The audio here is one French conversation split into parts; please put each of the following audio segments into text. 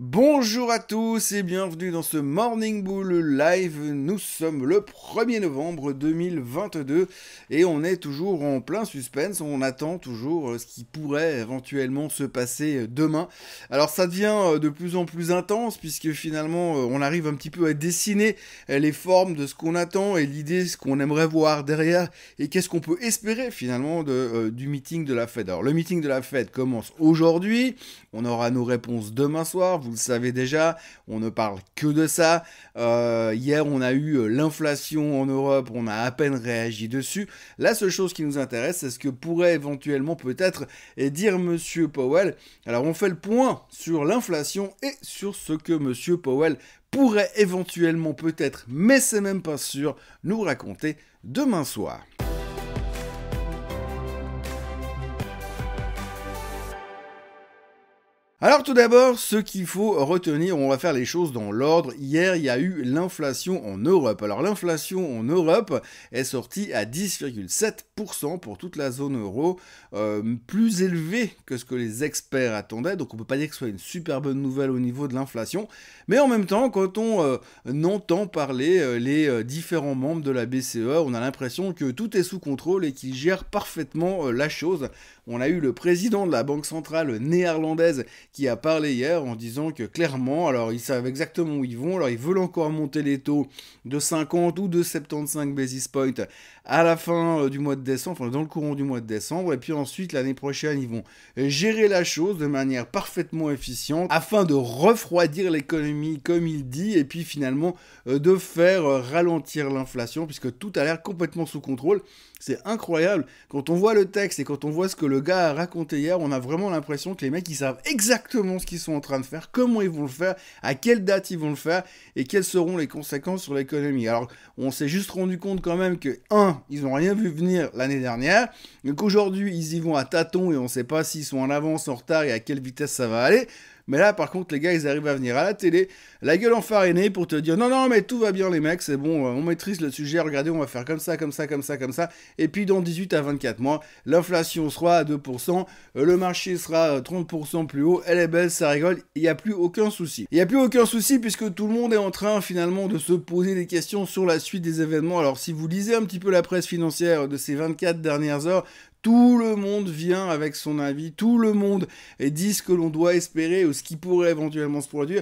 Bonjour à tous et bienvenue dans ce Morning Bull Live. Nous sommes le 1er novembre 2022 et on est toujours en plein suspense. On attend toujours ce qui pourrait éventuellement se passer demain. Alors ça devient de plus en plus intense puisque finalement on arrive un petit peu à dessiner les formes de ce qu'on attend et l'idée, ce qu'on aimerait voir derrière et qu'est-ce qu'on peut espérer finalement du meeting de la Fed. Alors le meeting de la Fed commence aujourd'hui. On aura nos réponses demain soir. Vous le savez déjà, on ne parle que de ça. Hier, on a eu l'inflation en Europe, on a à peine réagi dessus. La seule chose qui nous intéresse, c'est ce que pourrait éventuellement peut-être dire Monsieur Powell. Alors, on fait le point sur l'inflation et sur ce que Monsieur Powell pourrait éventuellement peut-être, mais c'est même pas sûr, nous raconter demain soir. Alors tout d'abord, ce qu'il faut retenir, on va faire les choses dans l'ordre. Hier, il y a eu l'inflation en Europe. Alors l'inflation en Europe est sortie à 10,7% pour toute la zone euro, plus élevé que ce que les experts attendaient. Donc on ne peut pas dire que ce soit une super bonne nouvelle au niveau de l'inflation. Mais en même temps, quand on entend parler les différents membres de la BCE, on a l'impression que tout est sous contrôle et qu'ils gèrent parfaitement la chose. On a eu le président de la Banque centrale néerlandaise qui a parlé hier en disant que clairement, alors ils savent exactement où ils vont, alors ils veulent encore monter les taux de 50 ou de 75 basis points à la fin du mois de décembre, enfin dans le courant du mois de décembre, et puis ensuite l'année prochaine ils vont gérer la chose de manière parfaitement efficiente afin de refroidir l'économie comme il dit, et puis finalement de faire ralentir l'inflation puisque tout a l'air complètement sous contrôle. C'est incroyable, quand on voit le texte et quand on voit ce que le gars a raconté hier, on a vraiment l'impression que les mecs ils savent exactement ce qu'ils sont en train de faire, comment ils vont le faire, à quelle date ils vont le faire et quelles seront les conséquences sur l'économie. Alors on s'est juste rendu compte quand même que ils n'ont rien vu venir l'année dernière, donc aujourd'hui ils y vont à tâtons et on ne sait pas s'ils sont en avance, en retard et à quelle vitesse ça va aller. Mais là, par contre, les gars, ils arrivent à venir à la télé, la gueule enfarinée pour te dire non, mais tout va bien, les mecs, c'est bon, on maîtrise le sujet, regardez, on va faire comme ça. Et puis, dans 18 à 24 mois, l'inflation sera à 2%, le marché sera 30% plus haut, elle est belle, ça rigole, il n'y a plus aucun souci. Il n'y a plus aucun souci puisque tout le monde est en train, finalement, de se poser des questions sur la suite des événements. Alors, si vous lisez un petit peu la presse financière de ces 24 dernières heures, tout le monde vient avec son avis, tout le monde dit ce que l'on doit espérer ou ce qui pourrait éventuellement se produire.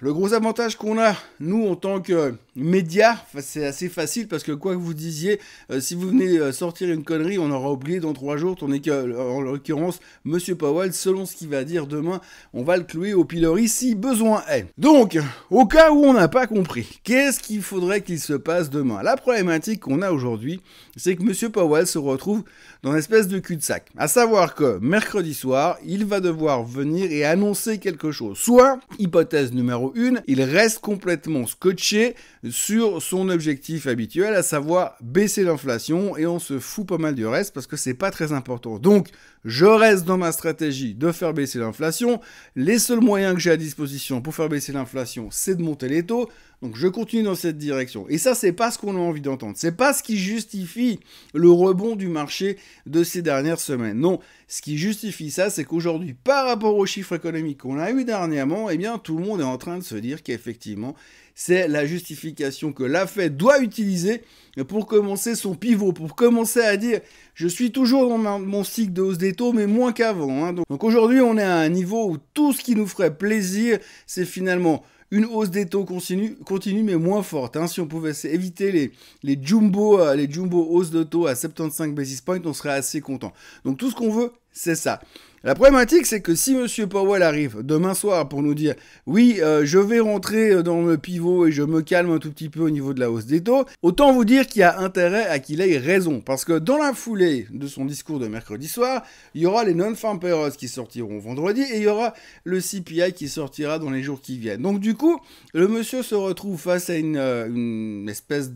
Le gros avantage qu'on a, nous, en tant que médias, c'est assez facile parce que quoi que vous disiez, si vous venez sortir une connerie, on aura oublié dans 3 jours, tandis que, en l'occurrence, Monsieur Powell, selon ce qu'il va dire demain, on va le clouer au pilori si besoin est. Donc, au cas où on n'a pas compris, qu'est-ce qu'il faudrait qu'il se passe demain? La problématique qu'on a aujourd'hui, c'est que Monsieur Powell se retrouve dans une espèce de cul-de-sac. À savoir que mercredi soir, il va devoir venir et annoncer quelque chose. Soit, hypothèse numéro 1, il reste complètement scotché sur son objectif habituel, à savoir baisser l'inflation, et on se fout pas mal du reste parce que c'est pas très important. Donc, je reste dans ma stratégie de faire baisser l'inflation. Les seuls moyens que j'ai à disposition pour faire baisser l'inflation, c'est de monter les taux. Donc je continue dans cette direction. Et ça, c'est pas ce qu'on a envie d'entendre. C'est pas ce qui justifie le rebond du marché de ces dernières semaines. Non, ce qui justifie ça, c'est qu'aujourd'hui, par rapport aux chiffres économiques qu'on a eu dernièrement, eh bien, tout le monde est en train de se dire qu'effectivement, c'est la justification que la Fed doit utiliser pour commencer son pivot, pour commencer à dire « je suis toujours dans mon cycle de hausse des taux, mais moins qu'avant hein. ». Donc aujourd'hui, on est à un niveau où tout ce qui nous ferait plaisir, c'est finalement une hausse des taux continue mais moins forte. Hein. Si on pouvait éviter les jumbo hausses de taux à 75 basis points, on serait assez content. Donc tout ce qu'on veut, c'est ça. La problématique, c'est que si Monsieur Powell arrive demain soir pour nous dire « oui, je vais rentrer dans le pivot et je me calme un tout petit peu au niveau de la hausse des taux », autant vous dire qu'il y a intérêt à qu'il ait raison. Parce que dans la foulée de son discours de mercredi soir, il y aura les non-farm payrolls qui sortiront vendredi et il y aura le CPI qui sortira dans les jours qui viennent. Donc du coup, le monsieur se retrouve face à une espèce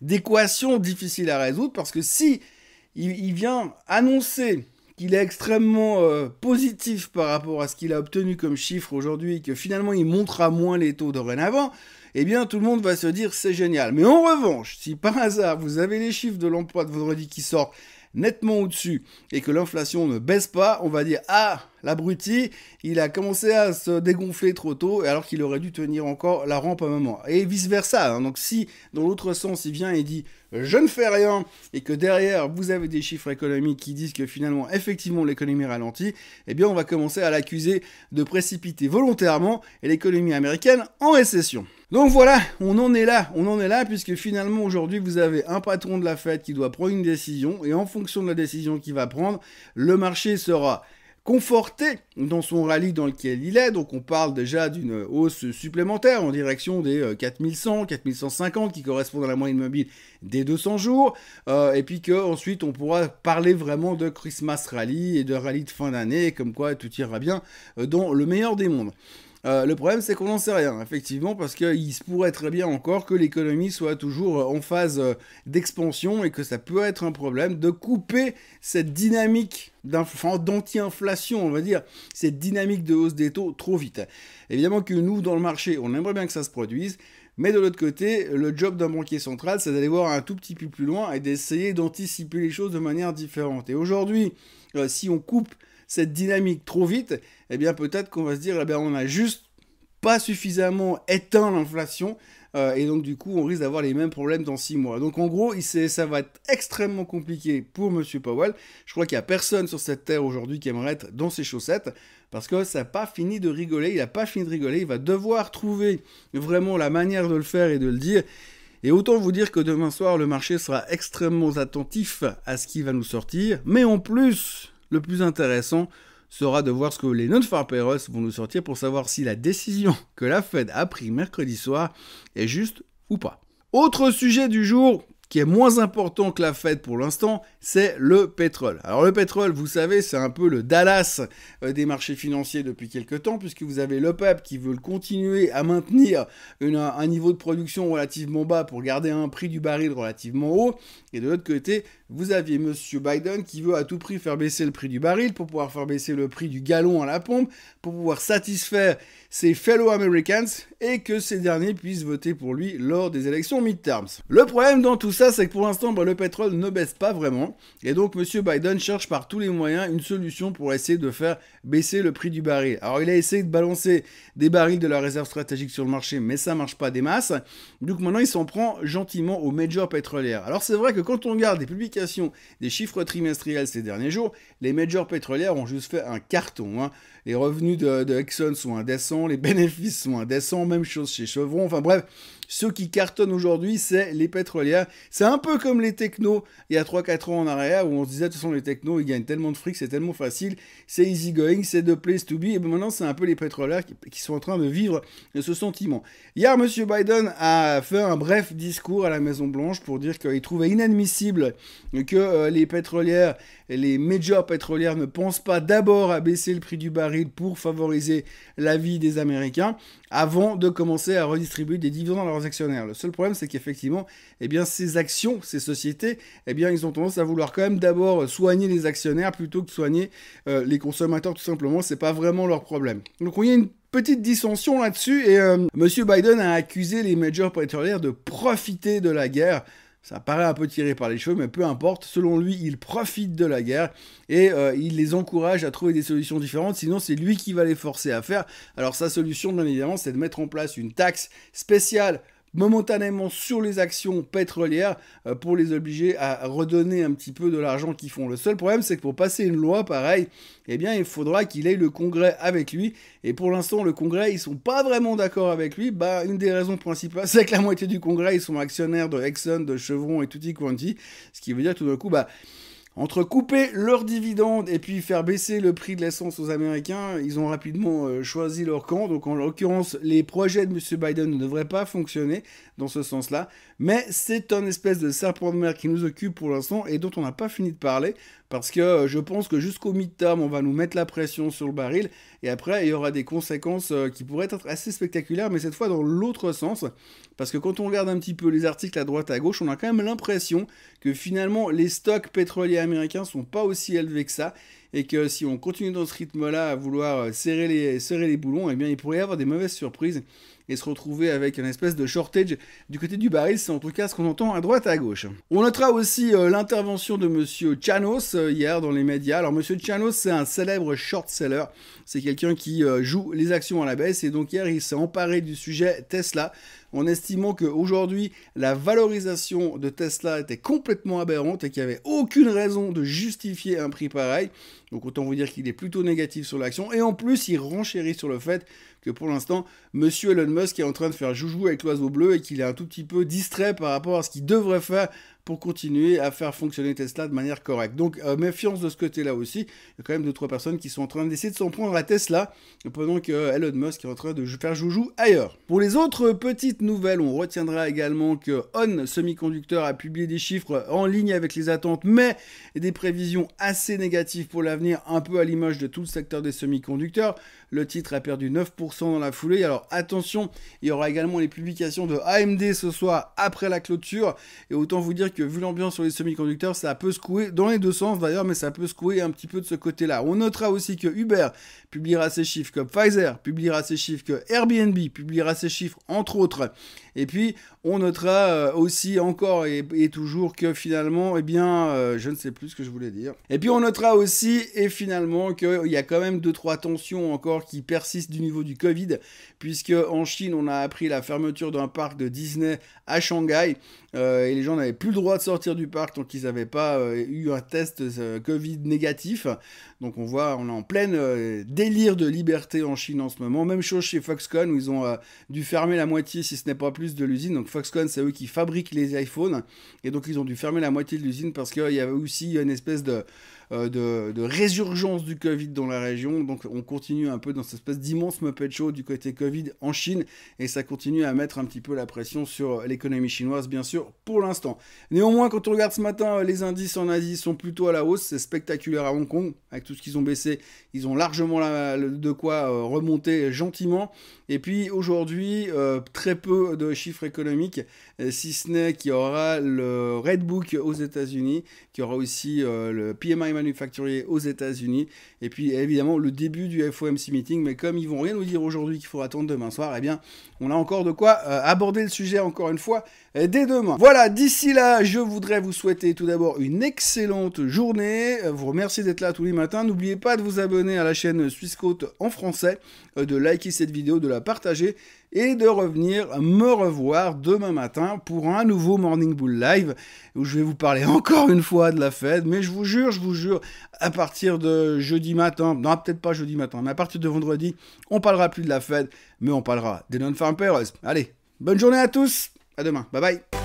d'équation difficile à résoudre parce que si il vient annoncer qu'il est extrêmement positif par rapport à ce qu'il a obtenu comme chiffre aujourd'hui, que finalement il montera moins les taux dorénavant, eh bien tout le monde va se dire c'est génial. Mais en revanche, si par hasard vous avez les chiffres de l'emploi de vendredi qui sortent nettement au-dessus et que l'inflation ne baisse pas, on va dire ah, l'abruti, il a commencé à se dégonfler trop tôt, alors qu'il aurait dû tenir encore la rampe à un moment. Et vice-versa, hein. Donc si, dans l'autre sens, il vient et dit « je ne fais rien », et que derrière, vous avez des chiffres économiques qui disent que finalement, effectivement, l'économie ralentit, eh bien, on va commencer à l'accuser de précipiter volontairement l'économie américaine en récession. Donc voilà, on en est là, puisque finalement aujourd'hui vous avez un patron de la Fed qui doit prendre une décision, et en fonction de la décision qu'il va prendre, le marché sera conforté dans son rallye dans lequel il est, donc on parle déjà d'une hausse supplémentaire en direction des 4100, 4150 qui correspondent à la moyenne mobile des 200 jours, et puis qu'ensuite on pourra parler vraiment de Christmas rally et de rallye de fin d'année, comme quoi tout ira bien dans le meilleur des mondes. Le problème, c'est qu'on n'en sait rien, effectivement, parce qu'il se pourrait très bien encore que l'économie soit toujours en phase d'expansion et que ça peut être un problème de couper cette dynamique d'anti-inflation, on va dire, cette dynamique de hausse des taux trop vite. Évidemment que nous, dans le marché, on aimerait bien que ça se produise, mais de l'autre côté, le job d'un banquier central, c'est d'aller voir un tout petit peu plus loin et d'essayer d'anticiper les choses de manière différente. Et aujourd'hui, si on coupe cette dynamique trop vite, eh bien peut-être qu'on va se dire, eh bien on n'a juste pas suffisamment éteint l'inflation, et donc du coup on risque d'avoir les mêmes problèmes dans 6 mois. Donc en gros, ça va être extrêmement compliqué pour Monsieur Powell. Je crois qu'il n'y a personne sur cette terre aujourd'hui qui aimerait être dans ses chaussettes, parce que ça n'a pas fini de rigoler, il n'a pas fini de rigoler, il va devoir trouver vraiment la manière de le faire et de le dire. Et autant vous dire que demain soir, le marché sera extrêmement attentif à ce qui va nous sortir, mais en plus, le plus intéressant sera de voir ce que les non-farm payrolls vont nous sortir pour savoir si la décision que la Fed a prise mercredi soir est juste ou pas. Autre sujet du jour qui est moins important que la Fed pour l'instant, c'est le pétrole. Alors le pétrole, vous savez, c'est un peu le Dallas des marchés financiers depuis quelques temps, puisque vous avez l'OPEP qui veut continuer à maintenir un niveau de production relativement bas pour garder un prix du baril relativement haut, et de l'autre côté, vous aviez Monsieur Biden qui veut à tout prix faire baisser le prix du baril pour pouvoir faire baisser le prix du gallon à la pompe, pour pouvoir satisfaire ses fellow Americans et que ces derniers puissent voter pour lui lors des élections midterms. Le problème dans tout ça, c'est que pour l'instant, le pétrole ne baisse pas vraiment. Et donc, Monsieur Biden cherche par tous les moyens une solution pour essayer de faire baisser le prix du baril. Alors, il a essayé de balancer des barils de la réserve stratégique sur le marché, mais ça marche pas des masses. Donc maintenant, il s'en prend gentiment aux majors pétrolières. Alors, c'est vrai que quand on regarde les publications des chiffres trimestriels ces derniers jours, les majors pétrolières ont juste fait un carton, hein. Les revenus de Exxon sont indécents, les bénéfices sont indécents, même chose chez Chevron, enfin bref, ceux qui cartonnent aujourd'hui, c'est les pétrolières. C'est un peu comme les technos il y a 3-4 ans en arrière, où on se disait, de toute façon, les technos, ils gagnent tellement de fric, c'est tellement facile, c'est easy going, c'est the place to be, et bien maintenant, c'est un peu les pétrolières qui sont en train de vivre ce sentiment. Hier, M. Biden a fait un bref discours à la Maison-Blanche pour dire qu'il trouvait inadmissible que les pétrolières, les majors pétrolières ne pensent pas d'abord à baisser le prix du baril pour favoriser la vie des Américains, avant de commencer à redistribuer des dividendes à leurs actionnaires. Le seul problème, c'est qu'effectivement, eh bien, ces actions, ces sociétés, eh bien, ils ont tendance à vouloir quand même d'abord soigner les actionnaires plutôt que soigner les consommateurs, tout simplement. C'est pas vraiment leur problème. Donc, il y a une petite dissension là-dessus, et Monsieur Biden a accusé les majors pétrolières de profiter de la guerre. Ça paraît un peu tiré par les cheveux, mais peu importe. Selon lui, il profite de la guerre et il les encourage à trouver des solutions différentes. Sinon, c'est lui qui va les forcer à faire. Alors, sa solution, bien évidemment, c'est de mettre en place une taxe spéciale momentanément sur les actions pétrolières pour les obliger à redonner un petit peu de l'argent qu'ils font. Le seul problème, c'est que pour passer une loi pareille, eh bien, il faudra qu'il ait le Congrès avec lui. Et pour l'instant, le Congrès, ils sont pas vraiment d'accord avec lui. Une des raisons principales, c'est que la moitié du Congrès, ils sont actionnaires de Exxon, de Chevron et tutti quanti. Ce qui veut dire tout d'un coup, entre couper leurs dividendes et puis faire baisser le prix de l'essence aux Américains, ils ont rapidement choisi leur camp. Donc en l'occurrence, les projets de M. Biden ne devraient pas fonctionner dans ce sens-là. Mais c'est un espèce de serpent de mer qui nous occupe pour l'instant et dont on n'a pas fini de parler. Parce que je pense que jusqu'au midterm, on va nous mettre la pression sur le baril. Et après, il y aura des conséquences qui pourraient être assez spectaculaires, mais cette fois dans l'autre sens. Parce que quand on regarde un petit peu les articles à droite à gauche, on a quand même l'impression que finalement, les stocks pétroliers américains sont pas aussi élevés que ça. et que si on continue dans ce rythme-là à vouloir serrer les boulons, eh bien il pourrait y avoir des mauvaises surprises et se retrouver avec une espèce de shortage du côté du baril, c'est en tout cas ce qu'on entend à droite et à gauche. On notera aussi l'intervention de Monsieur Chanos hier dans les médias. Alors Monsieur Chanos, c'est un célèbre short seller, c'est quelqu'un qui joue les actions à la baisse, et donc hier il s'est emparé du sujet Tesla, en estimant qu'aujourd'hui, la valorisation de Tesla était complètement aberrante et qu'il n'y avait aucune raison de justifier un prix pareil. Donc autant vous dire qu'il est plutôt négatif sur l'action. Et en plus, il renchérit sur le fait que pour l'instant, Monsieur Elon Musk est en train de faire joujou avec l'oiseau bleu et qu'il est un tout petit peu distrait par rapport à ce qu'il devrait faire pour continuer à faire fonctionner Tesla de manière correcte. Donc méfiance de ce côté-là aussi. Il y a quand même 2-3 personnes qui sont en train d'essayer de s'en prendre à Tesla, pendant que Elon Musk est en train de faire joujou ailleurs. Pour les autres petites nouvelles, on retiendra également que ON Semiconductor a publié des chiffres en ligne avec les attentes, mais des prévisions assez négatives pour l'avenir, un peu à l'image de tout le secteur des semi-conducteurs. Le titre a perdu 9% dans la foulée. Alors attention, il y aura également les publications de AMD ce soir après la clôture, et autant vous dire que vu l'ambiance sur les semi-conducteurs, ça peut secouer dans les deux sens d'ailleurs, mais ça peut secouer un petit peu de ce côté-là. On notera aussi que Uber publiera ses chiffres, que Pfizer publiera ses chiffres, que Airbnb publiera ses chiffres, entre autres. Et puis, on notera aussi encore et toujours que finalement, eh bien, je ne sais plus ce que je voulais dire. Et puis, on notera aussi, et finalement, qu'il y a quand même 2-3 tensions encore qui persistent du niveau du Covid, puisque en Chine, on a appris la fermeture d'un parc de Disney à Shanghai, et les gens n'avaient plus le droit de sortir du parc tant qu'ils n'avaient pas eu un test Covid négatif. Donc on est en pleine délire de liberté en Chine en ce moment. Même chose chez Foxconn, où ils ont dû fermer la moitié, si ce n'est pas plus, de l'usine. Donc Foxconn, c'est eux qui fabriquent les iPhones, et donc ils ont dû fermer la moitié de l'usine parce qu'il y avait aussi une espèce de résurgence du Covid dans la région. Donc on continue un peu dans cette espèce d'immense Muppet Show du côté Covid en Chine, et ça continue à mettre un petit peu la pression sur l'économie chinoise, bien sûr, pour l'instant. Néanmoins, quand on regarde ce matin, les indices en Asie sont plutôt à la hausse. C'est spectaculaire à Hong Kong, avec tout ce qu'ils ont baissé, ils ont largement de quoi remonter gentiment. Et puis aujourd'hui, très peu de chiffres économiques, si ce n'est qu'il y aura le Redbook aux États-Unis, qu'il y aura aussi le PMI manufacturier aux États-Unis, et puis évidemment le début du FOMC meeting. Mais comme ils vont rien nous dire aujourd'hui qu'il faut attendre demain soir, eh bien on a encore de quoi aborder le sujet encore une fois dès demain. Voilà, d'ici là, je voudrais vous souhaiter tout d'abord une excellente journée, vous remercier d'être là tous les matins. N'oubliez pas de vous abonner à la chaîne Swissquote en français, de liker cette vidéo, de la partager, et de revenir me revoir demain matin pour un nouveau Morning Bull Live, où je vais vous parler encore une fois de la Fed. Mais je vous jure, à partir de jeudi matin, non peut-être pas jeudi matin, mais à partir de vendredi, on parlera plus de la Fed, mais on parlera des non-farm payrolls. Allez, bonne journée à tous, à demain, bye bye.